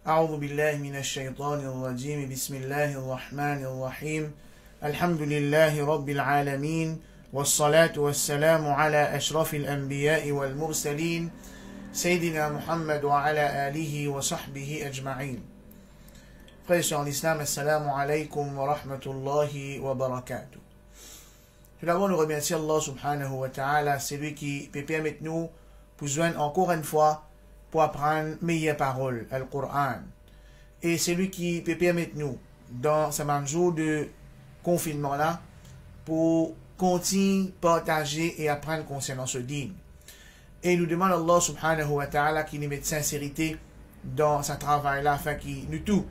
أعوذ بالله من الشيطان الرجيم بسم الله الرحمن الرحيم الحمد لله رب العالمين والصلاة والسلام على أشرف الأنبياء والمرسلين سيدنا محمد وعلى آله وصحبه أجمعين. Frères et sœurs en islam, assalamu alaikum wa rahmatullahi wa barakatuh. Tout d'abord, nous remercions Allah subhanahu wa ta'ala, c'est lui qui peut permettre nous pour joindre encore une fois pour apprendre meilleures paroles, le Coran. Et c'est lui qui peut permettre nous, dans ce même jour de confinement-là, pour continuer, partager et apprendre concernant ce dîme. Et nous demandons à Allah subhanahu wa ta'ala qui nous mette sincérité dans ce travail-là, afin qu'il nous tout,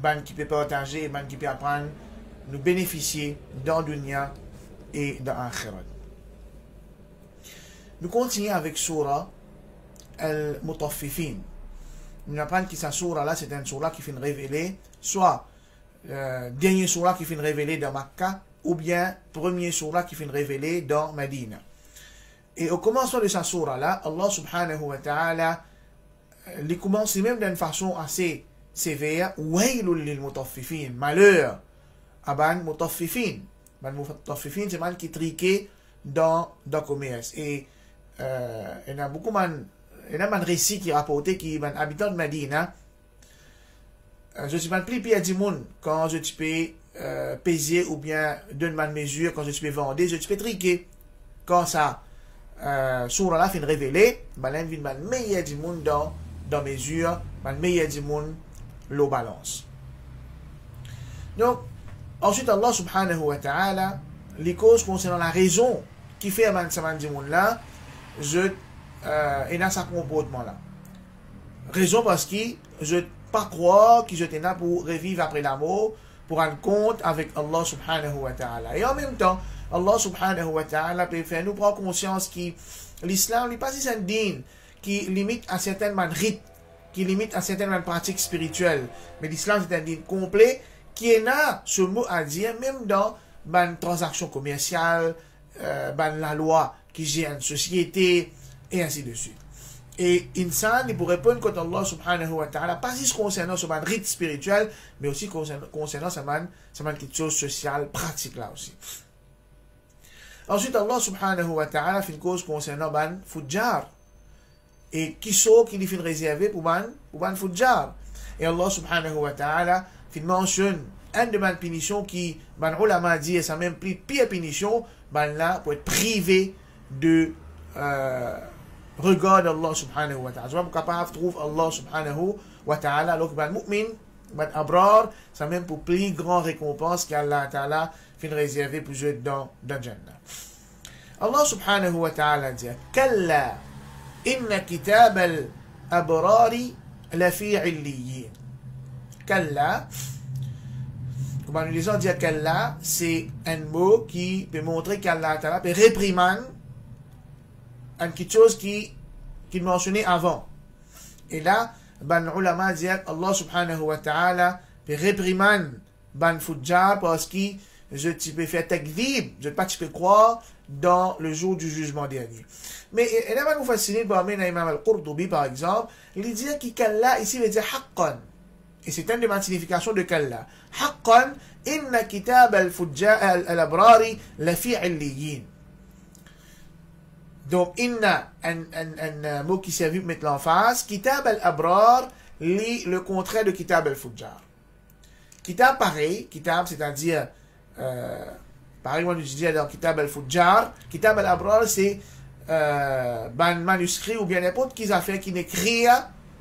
ban qui peut partager et ban qui peut apprendre, nous bénéficier dans le dunya et dans l'akhirat. Nous continuons avec Surah Al-Mutaffifin. Nous apprenons que cette surah-là, c'est une surah qui finit révéler, soit dernier surah qui finit révéler dans Makkah, ou bien premier surah qui finit révéler dans Medina. Et au commencement de cette surah-là, Allah subhanahu wa ta'ala les commence même d'une façon assez sévère. Waylul lil mutaffifin, malheur à ban mutaffifin. Ban mutaffifin, c'est man qui triquait dans le commerce. Et il y a beaucoup de récits qui rapportent qui sont habitants de Medina. Je suis pas plus pire du monde quand je peux peser ou bien donner ma mesure, quand je peux vendre, je peux triquer. Quand ça, surah là, fin révélé, ben vient le meilleur du monde dans mesure, le meilleur du monde, l'eau balance. Donc, ensuite, Allah subhanahu wa ta'ala, les causes concernant la raison qui fait à ce du monde là, et dans ce comportement-là. Raison parce que je ne pas croire que je suis là pour revivre après la mort, pour rendre compte avec Allah subhanahu wa ta'ala. Et en même temps, Allah subhanahu wa ta'ala peut faire nous prendre conscience que l'islam n'est pas si un dîme qui limite à certaines rites, qui limite à certaines pratiques spirituelles. Mais l'islam c'est un dîme complet qui est là, ce mot à dire, même dans une transaction commerciale, la loi qui gère une société, et ainsi de suite. Et insan, il pourrait répondre contre Allah subhanahu wa ta'ala, pas juste concernant ce rite spirituel, mais aussi concernant ce quelque chose social, pratique là aussi. Ensuite, Allah subhanahu wa ta'ala fait une cause concernant ban fujjar. Et qui sont qui lui fait réserver pour ban fujjar. Et Allah subhanahu wa ta'ala fait mentionne une de ban punitions qui, ban ulama dit, et ça même plus pire punition, ban là, pour être privé de regard Allah subhanahu wa ta'ala. Je suis capable de trouver Allah subhanahu wa ta'ala, alors que ban mu'min, ban abrar, ça même pour plus grand récompense qu'Allah ta'ala fin réservé pour jouer dans Jannah. Allah subhanahu wa ta'ala dit Kalla inna kitab al-abrari lafi illiyin. Kalla, comment nous disons dire Kalla, c'est un mot qui peut montrer qu'Allah ta'ala peut réprimander quelque chose qui mentionnait avant. Et là, ban ulama dit Allah subhanahu wa ta'ala peut réprimander ban fujjar parce que je peux faire takdhib, je ne peux pas croire dans le jour du jugement dernier. Mais il y a un fasciné par l'imam al-Qurtubi par exemple, il dit que Kalla ici veut dire haqqan. Et c'est une des significations de Kalla. Haqqan inna kitab al-fujjar al-abrari lafi illiyin. Donc, inna, un mot qui servit pour mettre l'emphase, kitab al-abrar, le contraire de kitab al-fujjar. Kitab pareil, kitab c'est-à-dire, pareil, moi je dis dans kitab al-fujjar, kitab al-abrar c'est un manuscrit ou bien n'importe qui a fait qui n'écrit,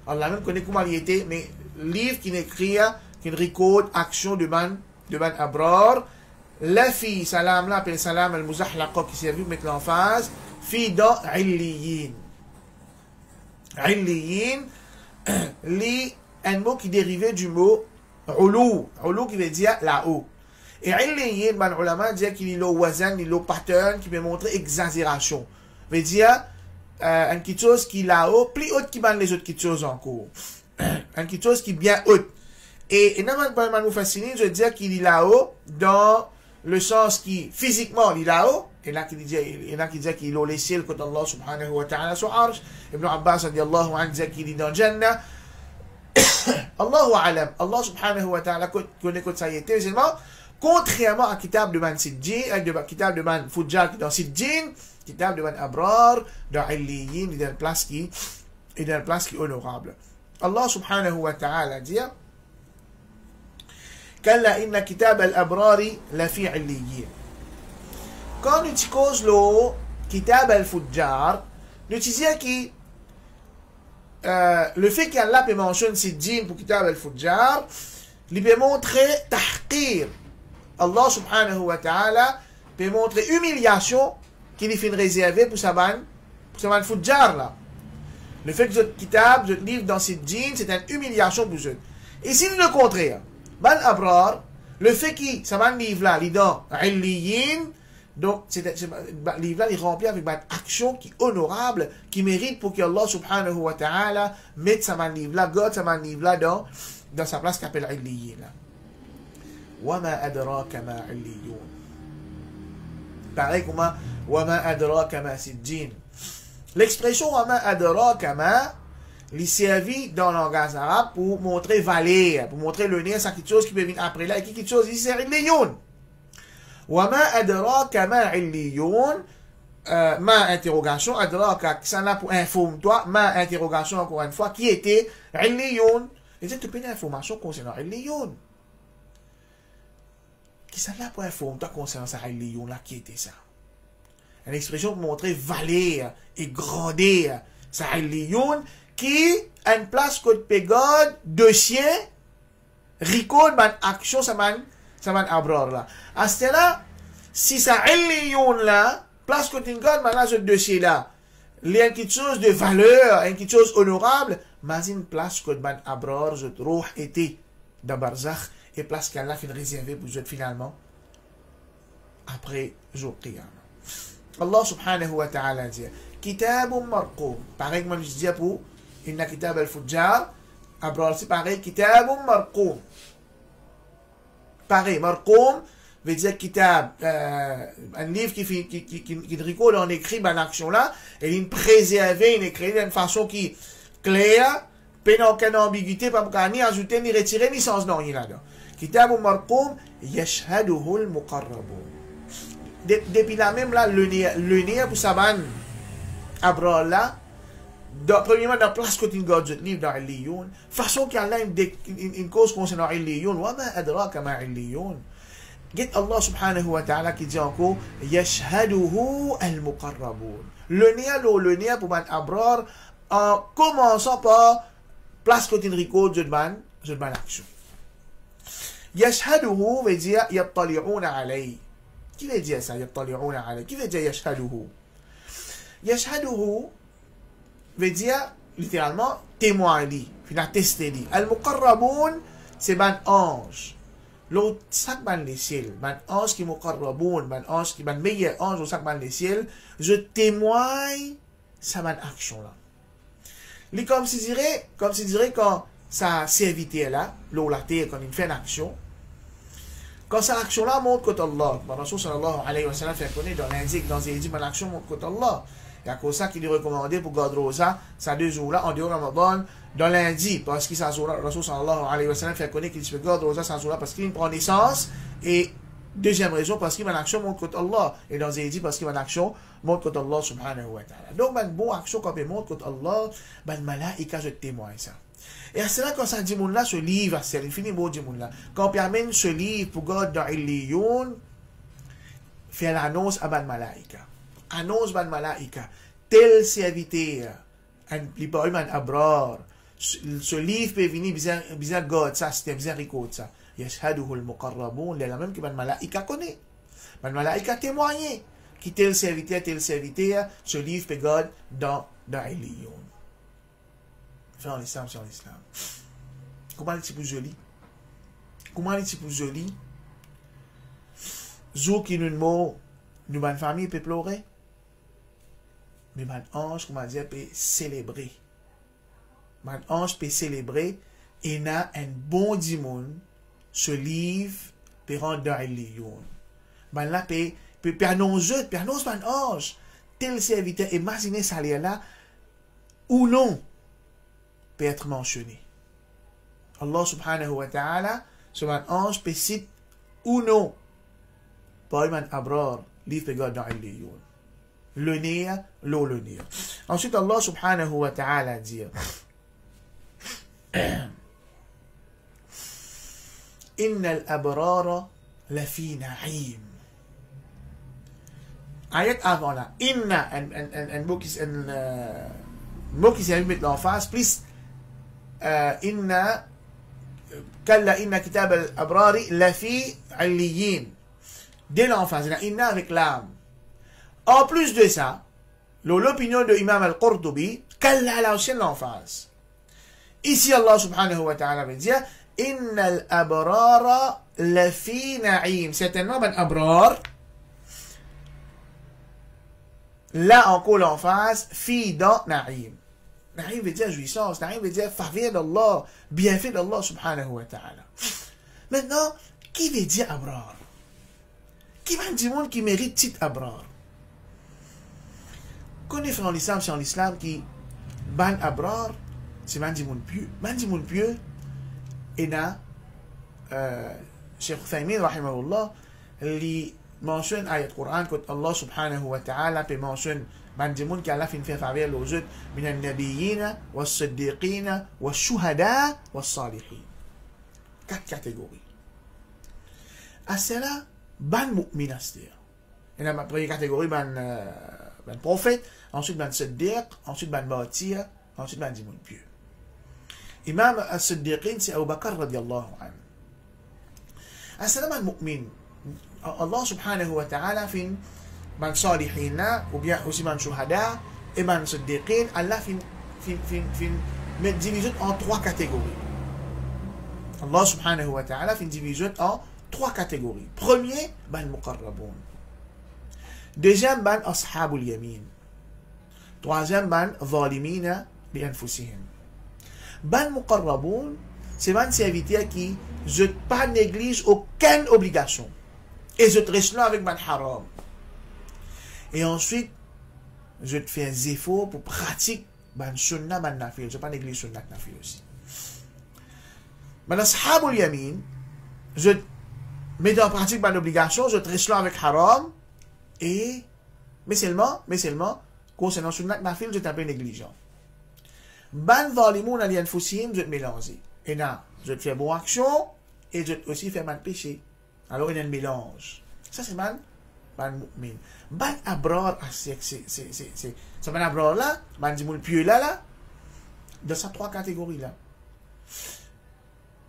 Allah même connaît comment il était, mais livre qui n'écrit, qui ne recorde action de ban abrar, la fille, salam là, appelle salam al-muzahlaqa qui servit pour mettre l'emphase, fi dans illiyin. Illiyin, un mot qui dérivait du mot ulu. Ulu qui veut dire là-haut. Et illiyin, ban ulama dit qu'il y a le wazan, il y a le pattern qui peut montrer exagération. Veut dire une quelque chose qui est là-haut, plus haute qui ban les autres quelque choses encore. Une quelque chose qui est bien haute. Et non, nous fascine, je veux dire qu'il est là-haut dans le sens qui physiquement il est là-haut. Il y en a qui disent qu'il a laissé le côté d'Allah subhanahu wa ta'ala sur Arsh. Ibn Abbas radiallahu anhu disait qu'il est dans Jannah. Allahu alam, Allah subhanahu wa ta'ala connaît que ça y était, seulement, contrairement à Kitab de Man Sijjin, Kitab de Man Fujjar qui est dans Sijjin, Kitab de Man Abrar, dans Illiyin, il y a une place qui est honorable. Allah subhanahu wa ta'ala dit Kalla inna kitab al-abrari la fi Illiyin. Quand nous disons le Kitab al-Fujjar, nous disons que le fait qu'Allah peut mentionner Sijjin pour Kitab al-Fujjar, il peut montrer tahqir. Allah subhanahu wa ta'ala peut montrer humiliation qu'il est fait réserver pour sa ban Fujjar là. Le fait que votre kitab, votre livre dans Sijjin, c'est une humiliation pour eux. Et si le contraire, ban abrar, le fait que sa ban livre là, il est dans Illiyin, donc, le livre-là, il est rempli avec une action qui est honorable, qui mérite pour que Allah subhanahu wa ta'ala mette sa livre-là, garde sa livre-là dans sa place qu'appelle Illiyin. Wama adraka ma Illiyun. Pareil comme Wama adraka ma Sijjin. L'expression Wama adraka ma, il servi dans le langage arabe pour montrer valeur, pour montrer le nez, c'est quelque chose qui peut venir après là, et quelque chose, il sert Illiyun. Wama adraka ma Illiyun, ma interrogation, adraka, ça là pour informe-toi, ma interrogation encore une fois, qui était Illiyun. Et c'est une information concernant Illiyun. Qui ça là pour informe-toi concernant ça Illiyun là, qui était ça? Une expression pour montrer valeur et grandeur. Ça Illiyun qui a une place que pégode, dossier, record, man action, ça man abrar là. À ce là, si ça Illiyun là, place que tu gardes, là, ce dossier là, il y a quelque chose de valeur, quelque chose honorable, mais une place que man abrar, ce roh était dans Barzakh, et place qu'Allah fait réserver pour eux finalement, après jour Qiyamah. Allah subhanahu wa ta'ala dit, Kitabun marqum, pareil que moi je dis pour, inna kitab al-Fujjar, abrar c'est pareil, Kitabun marqum. Pareil, marqum veut dire kitab, un livre qui récolte en écrit dans l'action là, et il préservé, il écrit d'une façon qui est claire, pas dans aucune ambiguïté, pas pour ni ajouter, ni retirer, ni sens non, il y a là. Kitabun marqum, yashhaduhu al-muqarrabun. Depuis là même là, le nez pour Saban, abrar là, premièrement, dans la place que tu gardes le livre dans Illiyun, façon qu'il y a une cause concernant Illiyun, wa ma adraka ma Illiyun. Get Allah subhanahu wa ta'ala qui dit encore, yashhaduhu al-muqarrabun. Le nez pour man abrar, en commençant par place que tu recordes de ban action. Yashhaduhu veut dire yattali'una alayhi. Qui veut dire ça, yattali'una alayhi? Qui veut dire yashhaduhu? Yashhaduhu veut dire littéralement témoin li, puis attester li. Al-muqarrabun, c'est ban ange. L'autre, sac ban les ciels, ban ange qui muqarrabun, ban ange qui ban meilleur ange au sac ban les ciels, je témoigne sa ban action là. Li comme si dirait quand sa serviteur là, l'eau la terre, quand il fait une action, quand cette action-là montre côté Allah, Rasul sallallahu alayhi wa sallam fait connaître dans l'indique, dans les mon action montre côté Allah. Il y a cause ça qu'il est recommandé pour garder rosa, ça 2 jours-là, en dehors de Ramadan, dans lundi, parce qu'il s'en Rasul sallallahu alayhi wa sallam fait connaître qu'il se garde rosa sans jour-là parce qu'il prend naissance, et deuxième raison, parce qu'il y a une action montre côté Allah, et dans les parce qu'il y a une action montre côté Allah subhanahu wa ta'ala. Donc, une bonne action quand il montre côté Allah, ben malaika je témoigne ça. Et à cela, quand ça dit mon là, ce livre, c'est il finit mot dit mon là. Quand on permet ce livre pour God dans Illiyun, fait l'annonce à ban malaika. Annonce ban malaika. Tel serviteur, un man abrar. Ce livre peut venir bizarre God, ça, c'est bizarre record ça. Yashhaduhu al-muqarrabun, la même que ban malaika connaît. Ban malaika témoigné. Qui tel serviteur, ce livre peut God dans Illiyun. Sur l'islam. Comment est-ce plus joli? Comment est-ce plus joli? Zou qui nous mot, nous ban famille peut pleurer. Mais ban ange, comment dire, peut célébrer. Ban ange peut célébrer et n'a un bon dimon, ce livre peut rendre dans Illiyun. Ban là peut annoncer ban ange, tel serviteur, imaginez ça là, ou non, peut être mentionné. Allah subhanahu wa ta'ala, sur un ange, peut citer ou non, par man abrar, livre God dans Illiyoun. Le nir, l'eau le nir. Ensuite, Allah subhanahu wa ta'ala dit, Inna al-abrara lafi na'im. Ayat avant là, Inna, un mot qui s'est mis l'emphase, plus Inna, Kalla inna kitab al-abrari lafi alliyin. Dès l'emphase, Inna avec l'âme. En plus de ça, l'opinion de Imam al-Qurtubi, Kalla là aussi l'emphase. Ici, Allah subhanahu wa ta'ala veut dire, Inna al-abrara lafi na'im. Certainement, ben abrar, là encore l'emphase, fi dans na'im. Na'im veut dire jouissance, na'im veut dire faveur d'Allah, bienfait d'Allah subhanahu wa ta'ala. Maintenant, qui veut dire abrar? Qui va dire monde qui mérite titre abrar? Connaissez dans l'islam, c'est en l'islam qui ban abrar, c'est ban dit monde pieux. Ban dit monde pieux, et là, Cheikh Uthaymin, rahimahullah, il mentionne ayat Quran que Allah subhanahu wa ta'ala peut mentionner ban dit monde qui Allah fait faveur aux autres, min al-nabiyina, was-siddiqina, was-shuhada, was-salihin. 4 catégories. À cela, ban mu'min c'est-à-dire. Et la première catégorie, ban prophète, ensuite ban siddiq, ensuite ban martyr, ensuite ban dit monde pieux. Imam al-Siddiqin, c'est Abu Bakr radiallahu anhu. As-salam al-mu'min. Allah subhanahu wa ta'ala fin ban salihina, ou bien aussi ban shuhada, et ban Siddiqin, Allah fin divise en 3 catégories. Allah subhanahu wa ta'ala fin divise en 3 catégories. Premier, ban muqarraboun. Deuxième, ban ashabul yamin. Troisième, ban zalimina li anfusihim. Ban muqarraboun, c'est ban serviteurs qui ne pas négligent aucune obligation. Et je te reste là avec ban haram. Et ensuite, je te fais un effort pour pratiquer ban sunnah, ban nafil. Je ne pas négliger sunnah, nafil aussi. Ban ashabul yamin, je mets en pratique ban obligation, je te reste là avec haram. Et, mais seulement, concernant sunnah, nafil, je t'appelle négligent. Ban zalimoun ali anfusihim, je te mélanger. Et là, je te fais bonne action, et je te aussi fais ban péché. Alors, il y a un mélange. Ça, c'est ban mu'min. Ban abrar, c'est ban abrar là, ban dimoul pieux là, dans ces 3 catégories là.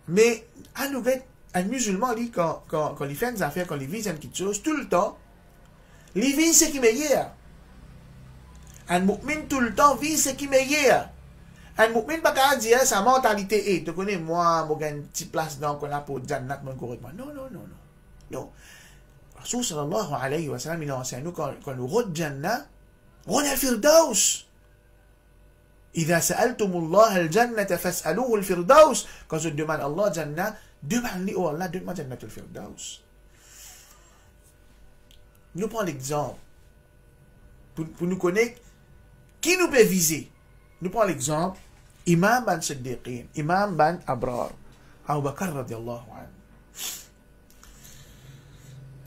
Mais, à nouveau, un musulman, lui, quand il fait des affaires, quand il vise quelque chose, tout le temps, il vise ce qui est meilleur. Un mu'min, tout le temps, vise ce qui est meilleur. Un mu'min pas qu'à dire sa mentalité est, tu connais, moi, j'ai une petite place dans qu'on a pour Jannat, mon correctement. Non. Rasul sallallahu alayhi wa sallam, il a enseigné nous quand nous route Jannat, on a Firdaus. إذا سألتم الله الجنة فاسألوه الفردوس. Quand je demande Allah Jannah, demande-lui, oh Allah, donne-moi Jannat al-Firdaus. Nous prenons l'exemple. Pour nous connaître, qui nous peut viser? Nous prenons l'exemple, Imam ban Siddiqin, Imam ban Abrar, Abu Bakr radiallahu anhu.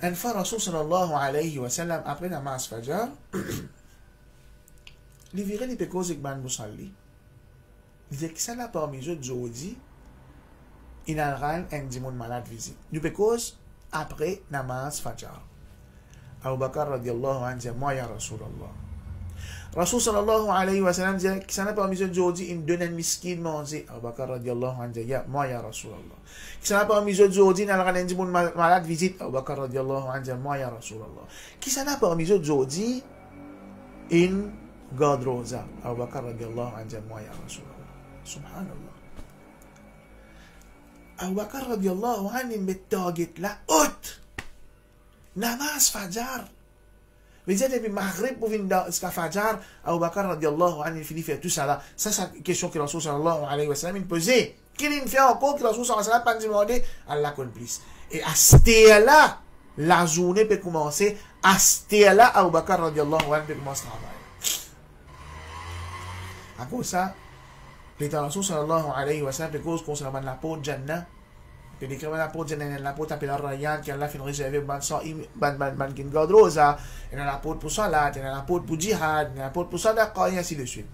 Une fois, Rasul sallallahu alayhi wa sallam, après la masse Fajr, il virait les pécos avec ban Musalli. Il disait que ça là parmi eux, Jodi, il a un dimon malade visite. Nous pécos après la masse Fajr. Abu Bakr radiallahu anhu dit, moi ya Rasulallah. Rasul sallallahu alayhi wa sallam dit, qui s'en a parmi eux Jodi, il donne un miskin manger. Abu Bakr radiallahu anhu dit, moi ya Rasulallah. Qui s'en a parmi eux Jodi, il a un dimon malade visite. Abu Bakr radiallahu anhu dit, moi ya Rasulallah. Qui s'en a parmi eux Jodi, in garde rosa. Abu Bakr radiallahu anhu dit, moi ya Rasulallah. Subhanallah. Abu Bakr radiallahu anhu met target la haute. Namaz Fajr. Mais depuis Maghrib pour venir dans ce Fajr, Abu Bakr radiallahu anhu finit faire tout ça là. Ça, c'est la question que Rasul sallallahu alayhi wa sallam posait. Qu'il fait encore que Rasul sallallahu alayhi wa sallam pas demandé, Allah complice. Et à ce là, la journée peut commencer. À ce là, Abu Bakr radiallahu anhu peut commencer à travailler. À cause ça, L'état Rasul sallallahu alayhi wa sallam, cause concernant la peau de Jannah, que décrivant la peau de Jannah, la peau appelée Rayyan, qui Allah fait réserver ban kin gadrosa, et la peau pour salat, et la peau pour jihad, et la peau pour sadaqa, et ainsi de suite.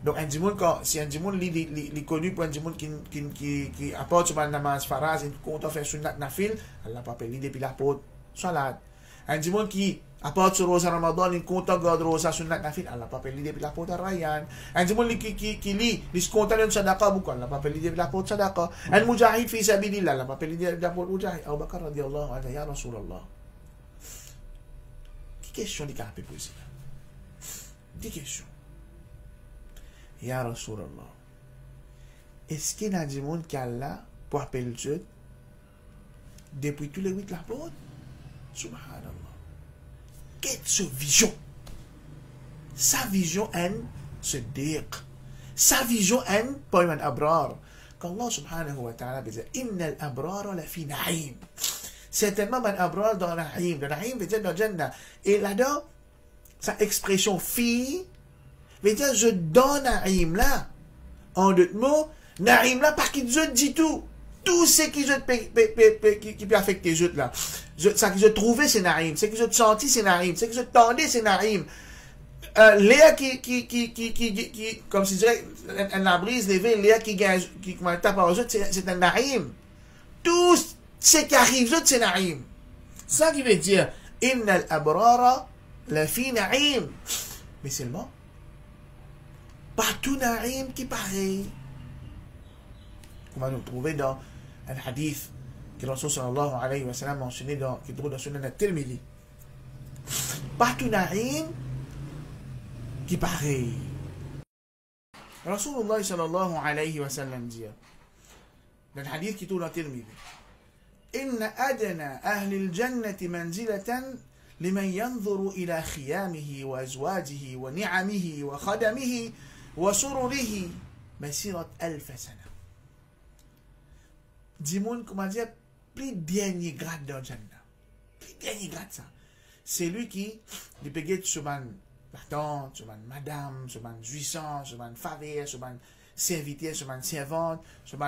Donc, un dimoun, si un dimoun est connu pour un dimoun qui apporte sur la namaz faraz, et compte faire sunnat nafil, Allah peut appeler depuis la peau salat. Un dimoun qui apporte sur Rosa Ramadan, il compte garder Rosa sunnat nafil, Allah peut appeler depuis la peau Rayyan. Un dimoun qui lit, il compte une sadaqa, beaucoup, Allah peut appeler depuis la peau sadaqa. Un mujahid fi sabilillah, Allah peut appeler depuis la peau mujahid. Abu Bakr radiallahu anhu, ya Rasulallah. Quelle question il a posée? 10 questions. Ya Rasulallah, est-ce qu'il y a des gens qui sont là pour appeler Dieu depuis tous les 8 la porte? Subhanallah. Quelle est sa vision? Sa vision est se dire. Sa vision est pour un abrar. Qu'Allah subhanahu wa ta'ala dit Inna al-abrar la fi na'im. Certainement, un abrar dans na'im. Le na'im veut dire dans Jannah. Et là-dedans, sa expression fi veut dire je donne Naïm là. En d'autres mots, Naïm là, parce qu'il je dit tout. Tout ce qui peut affecter les autres là. Ça que je trouvais, c'est Naïm. Ce que je senti, c'est Naïm. Ce que je tendais, c'est Naïm. Léa comme si je dirais, la brise levée, Léa qui tape aux autres, c'est un Naïm. Tout ce qui arrive aux autres, c'est Naïm. Ça qui veut dire, Inna al-abrara la fi Naïm. Mais seulement, pas tout Naïm qui pareil. On va nous trouver dans un hadith que le Rasul sallallahu alayhi wa sallam mentionné qui trouve dans Sunan al-Tirmidhi. Pas tout Naïm qui pareil. Rasulullah sallallahu alayhi wa sallam dit dans le hadith qui trouve dans Tirmidhi إن أدنى أهل الجنة منزلة لمن ينظر إلى خيامه وأزواجه ونعمه وخدمه وسرره مسيرة 1000 سنة. Dimoun, comment dire, plus dernier grade dans Jannah. Plus dernier grade ça. C'est lui qui, il peut être sur la tante, sur madame, sur jouissance, sur faveur, sur serviteur, sur servante, sur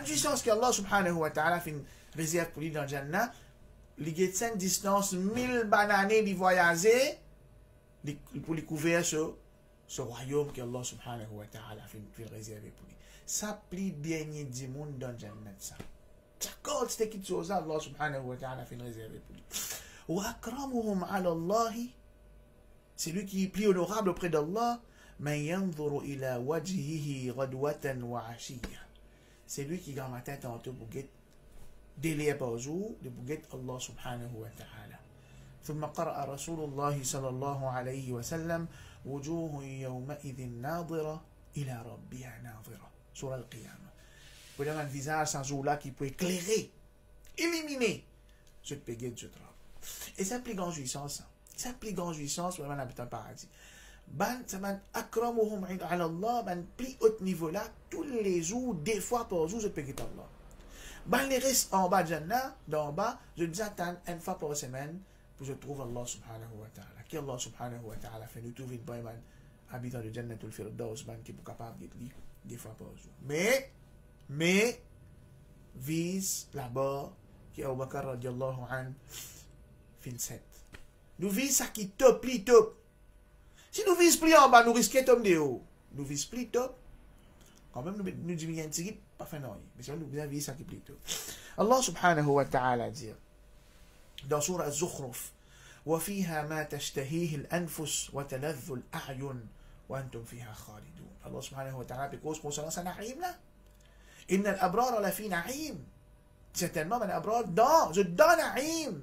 jouissance qu'Allah subhanahu wa ta'ala fait une réserve pour lui dans Jannah. Il y a une distance 1000 bananes de voyager pour les couvrir sur ce royaume qu'Allah subhanahu wa ta'ala fait réserver pour lui. Ça plie dernier du monde dans Jannah. Ça. D'accord, c'est quelque chose Allah subhanahu wa ta'ala fait réserver pour lui. Wa akramuhum ala Allahi, c'est lui qui est plus honorable auprès d'Allah. Man yanzuru ila wajhihi ghadwatan wa ashiya. C'est lui qui garde la tête en tout pour guetter délai par jour de pour guetter Allah subhanahu wa ta'ala. ثم قرأ رسول الله صلى الله عليه وسلم وجوه يومئذ ناظرة إلى ربها ناظرة سورة القيامة. Vous avez un visage sans jour-là qui peut éclairer, éliminer ce pégué de ce travail. Et c'est une plus grande jouissance. C'est une plus grande jouissance pour un habitant paradis. Ça va akramuhum ala Allah, plus haut niveau là, tous les jours, des fois par jour, je peux guetter Allah. Les restes en bas de Jannah, d'en bas, je dis attends une fois par semaine pour que je trouve Allah subhanahu wa ta'ala. Qui Allah subhanahu wa ta'ala fait nous trouver une bonne habitant de Jannatul Firdaus, qui est capable de guetter des fois par jour. Mais, vise là-bas, qui est Abu Bakr radiallahu anhu, fin 7. Nous vise ça qui top, pli top. Si nous visons plus en bas, nous risquons de haut. Nous visons plus top. Quand même, nous disons un petit pas fait non. Mais si nous visons ça qui est plus top. Allah subhanahu wa ta'ala dit dans Surah Az-Zukhruf وَفِيهَا مَا تَشْتَهِيهِ الْأَنفُسُ وَتَلَذُّ الْأَعْيُنُ وَأَنْتُمْ فِيهَا خَالِدُونَ. Allah subhanahu wa ta'ala because concernant sa naïm là. إِنَّ الْأَبْرَارَ لَفِي نَعِيمٍ. Certainement, un abrar dans naïm.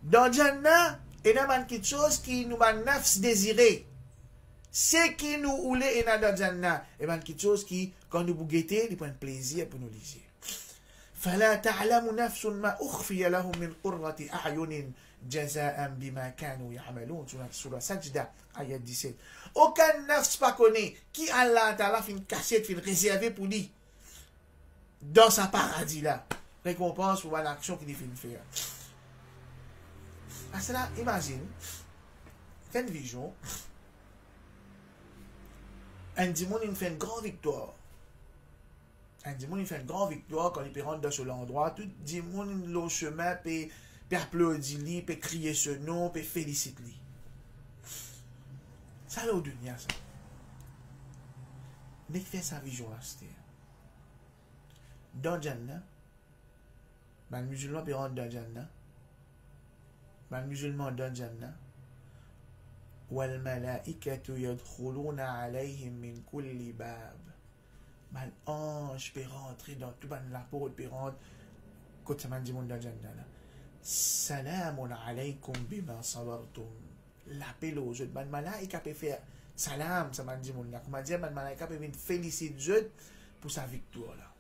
Dans Jannah, il y a quelque chose qui nous a nafs désiré. Ce qui nous oulait et dans Jannah. Il y a quelque chose qui, quand nous guettons, il prend plaisir pour nous lire. فَلَا تَعْلَمُ نَفْسٌ مَا أُخْفِيَ لَهُم مِّن قُرَّةِ أَعْيُنٍ جَزَاءً بِمَا كَانُوا يَعْمَلُونَ. Sur la Sajda, ayat 17. Aucun nafs pas connaît qui Allah Ta'ala fait une cassette, fait une réservée pour lui. Dans sa paradis là. Récompense pour l'action qu'il fait faire. À cela, imagine, fais une vision. Un dimanche, il fait une grande victoire. Un dimanche, il fait une grande victoire quand il rentre dans ce endroit. Tout dimanche, le chemin, peut applaudir, peut crier ce nom, peut féliciter. Ça, là, au dunia, ça. Mais il fait sa vision là, c'était. Dans Jannah, les musulmans peuvent rentrer dans Jannah. Les musulmans dans Jannah. والملائكة يدخلون عليهم من كل باب. Les anges peuvent rentrer dans tout la porte, peuvent rentrer quand ça m'a dit mon dans Jannah. Salamun alaykum bima sabartum. L'appel aux autres. Les malaïka peuvent faire salam, ça m'a dit mon là. Comment dire, les malaïka peuvent féliciter Dieu pour sa victoire là.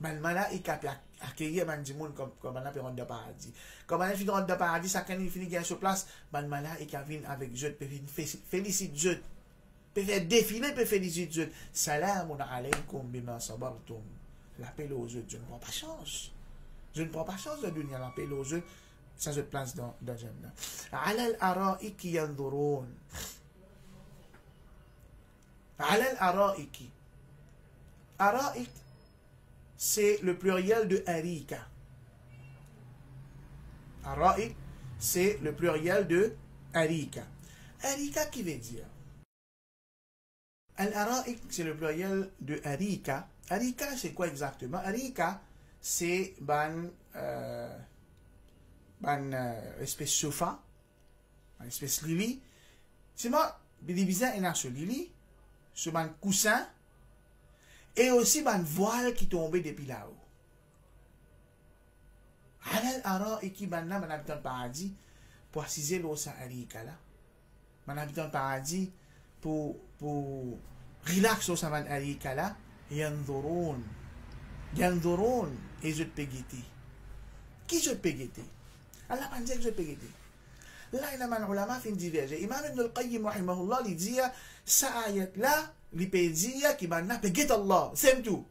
Les malaïka peuvent accueillir les gens comme on peut rentrer dans le paradis. Comme on finit dans le paradis, ça quand il finit sur place, les malaïka viennent avec Dieu, peuvent féliciter Dieu. Peuvent faire défiler, peuvent féliciter Dieu. Salamun alaykum bima sabartum. L'appel aux autres, je ne prends pas chance. Je ne prends pas chance de donner l'appel aux autres. Ça se place dans Jannah. Ala al-ara'iki yanzurun. Ala al-ara'iki. Ara'ik, c'est le pluriel de arika. Ara'ik, c'est le pluriel de arika. Arika qui veut dire? Al-ara'ik, c'est le pluriel de arika. Arika, c'est quoi exactement? Arika, c'est espèce sofa, espèce lit. C'est moi, bizarre, il y a ce lit, ce coussin, et aussi un voile qui tombait depuis là-haut. Alal ara et qui banna man habitant paradis pour assiser l'eau sa arika là. Man habitant paradis pour relaxer sa man arika là. Yanzurun et je te guetter. Qui je te guetter? Allah pas dire que je te guetter. Là il y a un ulama fin diverger. Imam Ibn al-Qayyim rahimahullah il dit ça ayat là il peut dire qui banna pe guetter Allah, c'est tout.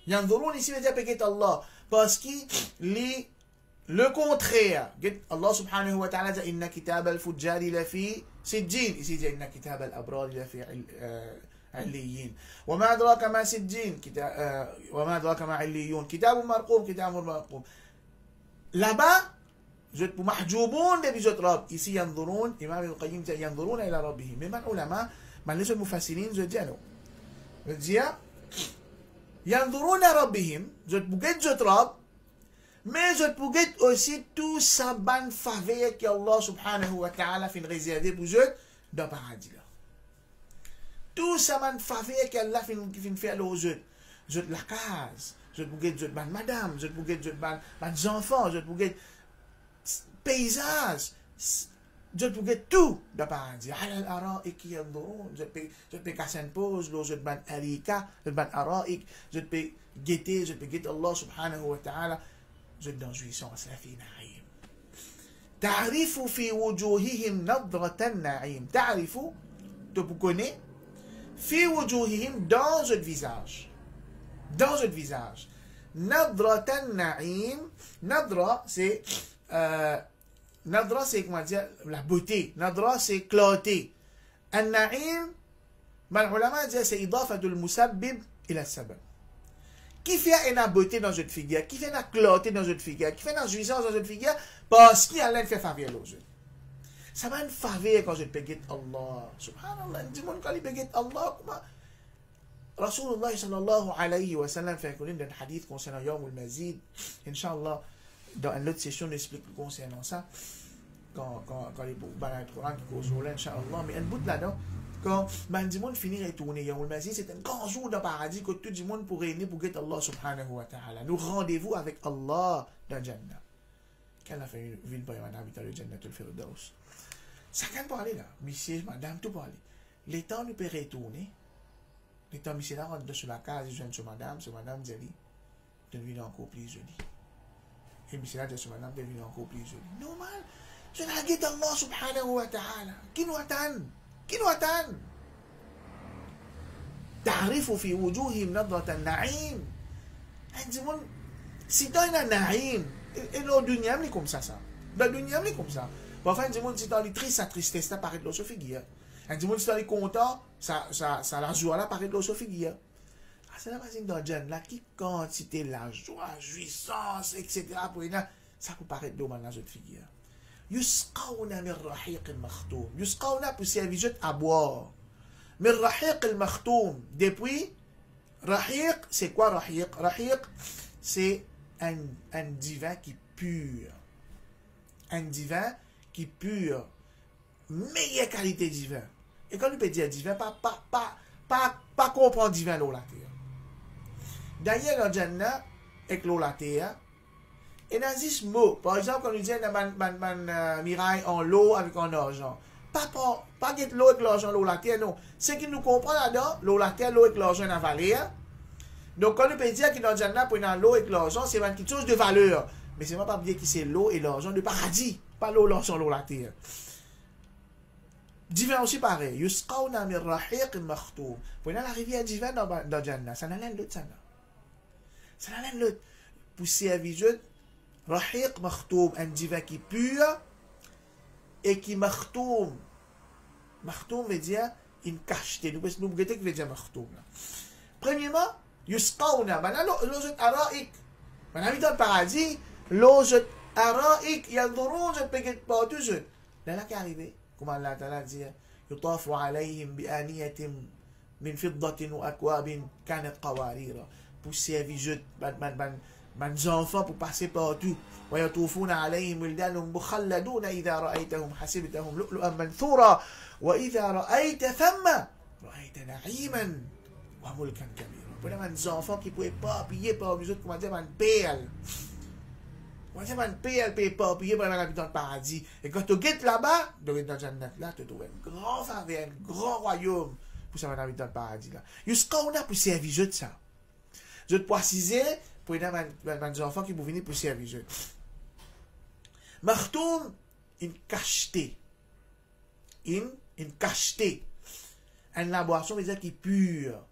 Yanzurun ici veut dire pe guetter Allah parce que le contraire. Allah subhanahu wa ta'ala dit inna kitab al-fujjari la fi sijjin. Ici dit inna kitab al-abrar la fi عليين وما أدراك ما سجين وما أدراك ما عليون كتاب مرقوم كتاب مرقوم là-bas vous محجوبون de بجوت رب ici ينظرون إمام القيم ينظرون إلى ربهم mais les ulama les المفسرين je dis ينظرون إلى ربهم vous بجوت جوت رب mais je بجوت aussi tout ça ban faveur que Allah subhanahu wa ta'ala fin réservé pour eux dans le paradis là. Tout ça man faveur qu'Allah fin faire aux autres. Je la case, je bouget je ban madame, je bouget je ban enfants, je bouget paysage, je bouget tout dans le paradis. Alal araik yanzurun, je peux casser une pause, je ban arika, je ban araik, je peux guetter, Allah subhanahu wa ta'ala, je dans jouissance la fi na'im. تعرف في وجوههم نظرة النعيم. تعرف tu connais fi wujuhihim dans votre visage. Dans votre visage. Nadratan na'im. Nadra, c'est comment dire, la beauté. Nadra, c'est clarté. An-na'im, mal ulama dit, c'est idafatul musabbib ila sabab. Qui fait une beauté dans votre figure? Qui fait une clarté dans votre figure? Qui fait une jouissance dans votre figure? Parce qu'il y a l'un fait faveur aux autres. Ça m'a une faveur quand je péguette Allah. Subhanallah, il dit mon quand il péguette Allah, comment Rasulullah sallallahu alayhi wa sallam fait un hadith concernant Yawm al-Mazid. Inch'Allah, dans une autre session, on explique concernant ça. Quand les balades du Coran qui causent là, Inch'Allah. Mais un bout là-dedans, quand le monde finit de tourner Yawm al-Mazid, c'est un grand jour dans le paradis que tout le monde pourrait réunir pour guetter Allah subhanahu wa ta'ala. Nous rendez-vous avec Allah dans Jannah. Qu'elle a fait une ville pour y habiter le Jannah al-Firdaus. Ça quand parler là, monsieur, madame, tout parler. Les temps nous peut retourner. Les temps, monsieur là, rentre sur la case, je viens sur madame Zeli, devient encore plus joli. Et monsieur là, je sur madame, devient encore plus joli. Normal. Je n'ai guette Allah subhanahu wa ta'ala. Qui nous attend? Qui nous attend? تعرف في وجوههم نظرة النعيم. عندهم سيدنا النعيم. Et le dunya est comme ça. Le dunya est comme ça. Parfois, il dit, si dans les tristes, sa tristesse apparaît dans ce figure. Un petit monde qui est content, ça la joie là paraît de l'eau sur figure. Ah, c'est la machine dans John là, qui quantité la joie, jouissance, etc. Pour une, ça peut paraître de l'eau dans notre figure. Yusqawna min rahiq al-makhtoum. Yusqawna pour servir juste à boire. Min rahiq al-makhtoum. Depuis, rahiq, c'est quoi rahiq? Rahiq, c'est un divin qui pur. Un divin qui pur. Meilleure qualité divin. Et quand on peut dire divin, pas comprendre divin l'eau la terre. D'ailleurs, dans Jannah, avec l'eau la terre, et dans ce mot, par exemple, quand on dit dans miraille en l'eau avec en argent, pas get l'eau avec l'argent, l'eau la terre, non. Ce qui nous comprend là-dedans, l'eau la terre, l'eau avec l'argent dans la vallée. Donc, quand on peut dire que dans Jannah, pour l'eau avec l'argent, c'est quelque chose de valeur. Mais c'est pas oublier que c'est l'eau et l'argent de paradis, pas l'eau, l'argent, l'eau la terre. Divin aussi pareil. Yusqawna min rahiq makhtoum. Pour la rivière divine dans Jannah, ça n'a rien d'autre, ça. Ça n'a rien d'autre. Pour servir juste, rahiq makhtoum, un divin qui est pur et qui makhtoum. Makhtoum veut dire une cacheté. Nous regardons ce que veut dire makhtoum. Premièrement, yusqawna. Maintenant, l'eau jette araik. Maintenant, dans le paradis, l'eau jette araik. Yandurun jette péguet partout. Là, là qui est arrivé. Comme Allah Ta'ala dit, يطاف عليهم بآنية من فضة وأكواب كانت قوارير. Pour servir juste, les enfants pour passer partout. ويطوفون عليهم ولدان مخلدون إذا رأيتهم حسبتهم لؤلؤا منثورا وإذا رأيت ثم رأيت نعيما وملكا كبيرا. Pour les enfants qui ne pouvaient pas payer par les autres, comment dire, une perle. On va une paix, elle ne paye pas, payer pour aller dans le paradis. Et quand tu guettes là-bas, dans le Jannat, là, tu trouves un grand faveur, un grand royaume pour ça dans le paradis. Jusqu'à on a pour servir de ça. Je te préciser pour les enfants qui vont venir pour servir. Makhtoum, une cacheté. Une cacheté. Une boisson, veut dire qui est pure.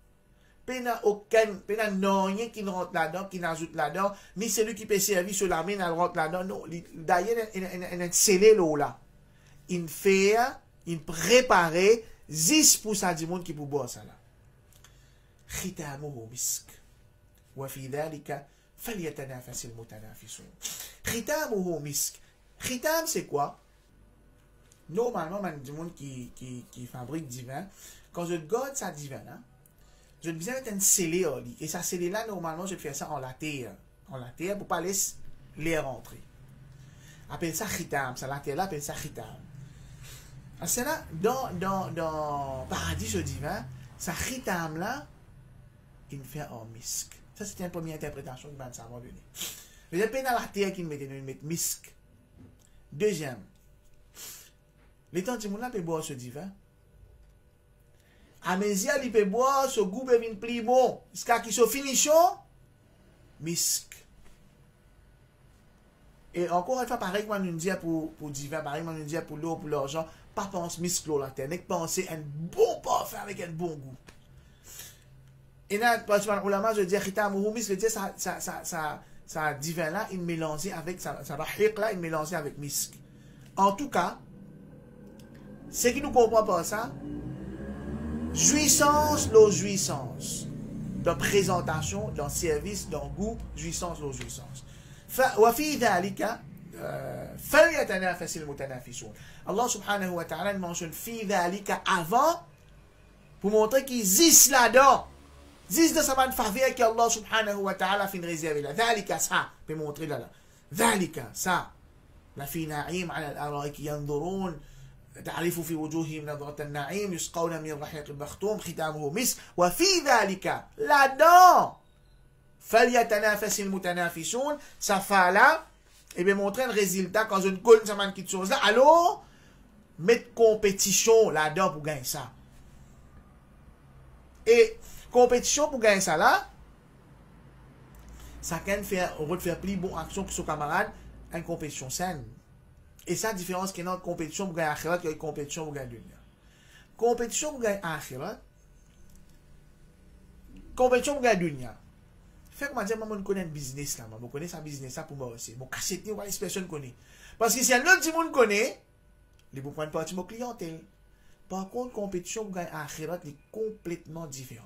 Pena rien qui ne rentre là-dedans, qui n'ajoute là-dedans, ni celui qui peut servir sur la main, elle rentre là-dedans. Non, d'ailleurs, il a scellé l'eau là. Il fait, il prépare, 10% du monde qui peut boire ça là. Khitamuhu misk. Wa fi dhalika falyatanafasil mutanafisun. Khitamuhu misk. Khitam, c'est quoi? Normalement, du monde qui fabrique du vin, quand je garde ça du vin, hein, je vais mettre un scellé au lit. Et ça scellé là, normalement, je vais faire ça en la terre. En la terre pour ne pas laisser l'air rentrer. Appelle ça khitam. Ça, la terre là, appelle ça khitam. C'est là, dans Paradis au divin, ça khitam là, il fait en misk. Ça, c'était une première interprétation que ça m'a donné. Mais il y a dans la terre qu'il met misk. Deuxième, les temps du monde là peut boire ce divin. Amézia, il peut boire, ce goût peut venir plus bon. Jusqu'à qui se finissent, misk. Et encore une fois, pareil que nous disons pour divin, pareil que nous disons pour l'eau, pour l'argent, pas penser misk l'eau la terre, mais penser un bon parfum avec un bon goût. Et là, par exemple, ulama, je veux dire, khitamuhu misk, je veux dire, ça divin là, il mélange avec, ça rahiq là, il mélange avec misk. En tout cas, ce qui nous comprend par ça, jouissance, l'eau jouissance. Dans présentation, dans service, dans goût, jouissance, l'eau jouissance. وفي ذلك فليتنافس المتنافسون. Allah subhanahu wa ta'ala mentionne في ذلك avant pour montrer qu'ils existent là-dedans. Ils de sa bonne faveur qu'Allah subhanahu wa ta'ala fait une réserve là. ذلك ça, pour montrer là. ذلك ça. La fi na'im ala al-araik yanzurun. تعرف في وجوههم نظرة النعيم يسقون من رحيق المختوم ختامه مسك وفي ذلك là-dedans فليتنافس المتنافسون ça fait là et bien montrer un résultat quand je ne connais pas quelque chose là alors mettre compétition là-dedans pour gagner ça et compétition pour gagner ça là ça can faire on va faire plus bonne action que son camarade une compétition saine. Et ça, la différence qu'il y a entre compétition pour gagner akhirat et compétition pour gagner dunya. Compétition pour gagner akhirat, compétition pour gagner dunya. Fait que moi, je connais un business là, je connais ça business là pour moi aussi. Mon cassette, ou les personnes connaissent. Parce que si un autre monde connaît, il peut prendre partie de mon clientèle. Par contre, compétition pour gagner akhirat est complètement différent.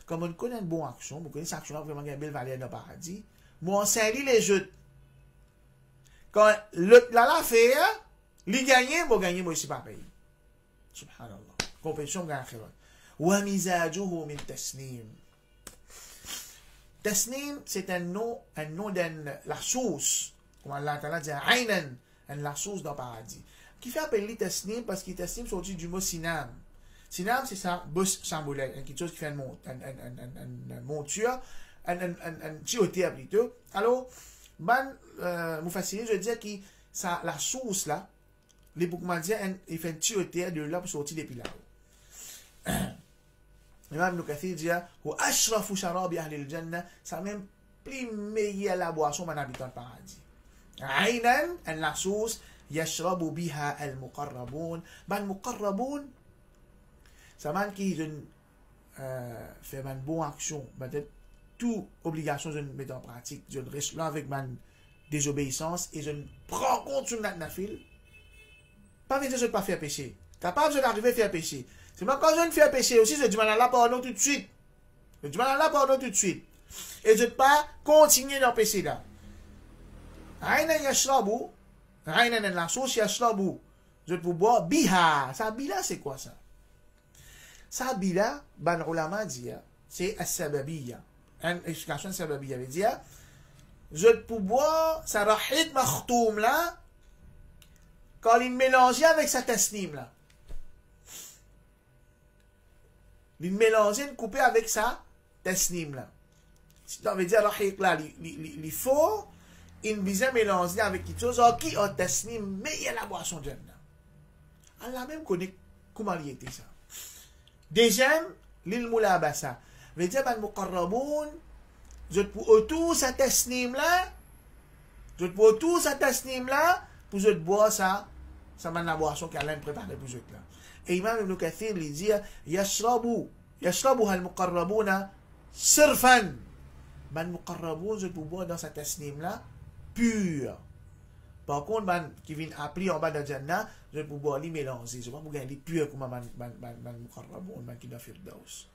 Comme on connaît une bonne action, on connaît cette action-là vraiment une belle valeur dans le paradis, moi, on s'en les jeux. Quand l'autre là fait, il gagne, moi gagner, moi aussi pas payer. Subhanallah. Compétition pour gagner akhirat. Wa mizajuhu min tasnim. Tasnim, c'est un nom de la sauce. Comme Allah Ta'ala dit, Aynan, la sauce dans le paradis. Qui fait appeler tasnim parce que tasnim sorti du mot sinam. Sinam, c'est ça, bosse symbolique, quelque chose qui fait une monture, un tioté plutôt. Alors, vous facilitez, je veux dire que ça, la sauce là, les Boukmadiens, ils font un tioté de là pour sortir depuis là. Imam Ibn Kathir dit, ou ashrafu sharabi ahli al-jannah, ça même plus meilleur la boisson d'un habitant du paradis. Aynan, la sauce, yashrabu biha al-muqarraboun. Ben, muqarraboun, ça man qui fait une bonne action, peut-être toute obligation je mets en pratique, je reste là avec ma désobéissance et je prends compte sur notre nafil. Pas dire que je ne pas faire péché. Capable de d'arriver à faire péché. C'est même quand je ne fais péché aussi, je demande à Allah pardon tout de suite. Je demande à Allah pardon tout de suite. Et je ne pas continuer dans le péché là. Aïna yashrabu, aïna la sauce yashrabu. Je peux boire biha. Ça bila c'est quoi ça? Ça bila, ban ulama dit, c'est as-sababiyya. Une explication sababiyya veut dire, je peux boire ça rahid makhtoum là, quand il mélange avec sa tasnim là. Il mélange, coupé avec sa tasnim là. Ça veut dire rahid là, il faut, il vient mélanger avec quelque chose qui a tasnim, mais il y a la boisson de là. Allah même connaît comment il était ça. Deuxième, l'il moulabasa. Veut dire, ben, muqarraboun, je peux autour sa tasnim là, je peux autour sa tasnim là, pour je boire ça, ça m'a la boisson qu'Allah prépare pour je là. Et Imam Ibn Kathir lui dit, yashrabu al muqarrabouna sirfan. Ben, muqarraboun, je peux boire dans sa tasnim là, pur. Par contre, ben, qui vient appeler en bas de Jannah, je peux boire les mélanger. Je ne peux pas gagner pur comme ben muqarraboun, ben qui doit faire firdaus.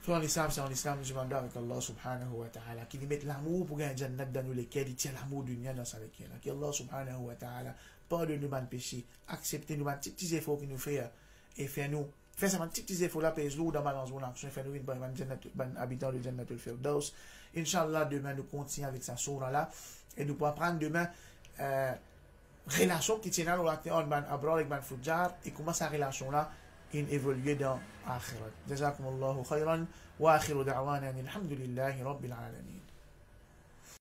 Frère l'islam, c'est en islam, je demande avec Allah subhanahu wa ta'ala, qui lui mette l'amour pour gagner Jannah dans nous lesquels, il tient l'amour du dunya dans sa lesquels. Que Allah subhanahu wa ta'ala, pardonne-nous nos péchés, acceptez-nous nos petits efforts qu'il nous fait, et fais-nous, fais ça, nos petits efforts là, pèse-nous dans balance, mon action, fais-nous une bonne habitant de Jannah al-Firdaus. Inch'Allah, demain, nous continuons avec sa sourate là, et nous pourrons prendre demain, relation qui tient à l'acte en abroad avec ban Fujjar, et comment sa relation là, in évoluer dans Akhirat. Jazakumullahu khayran wa akhiru da'wana alhamdulillahi rabbil alamin.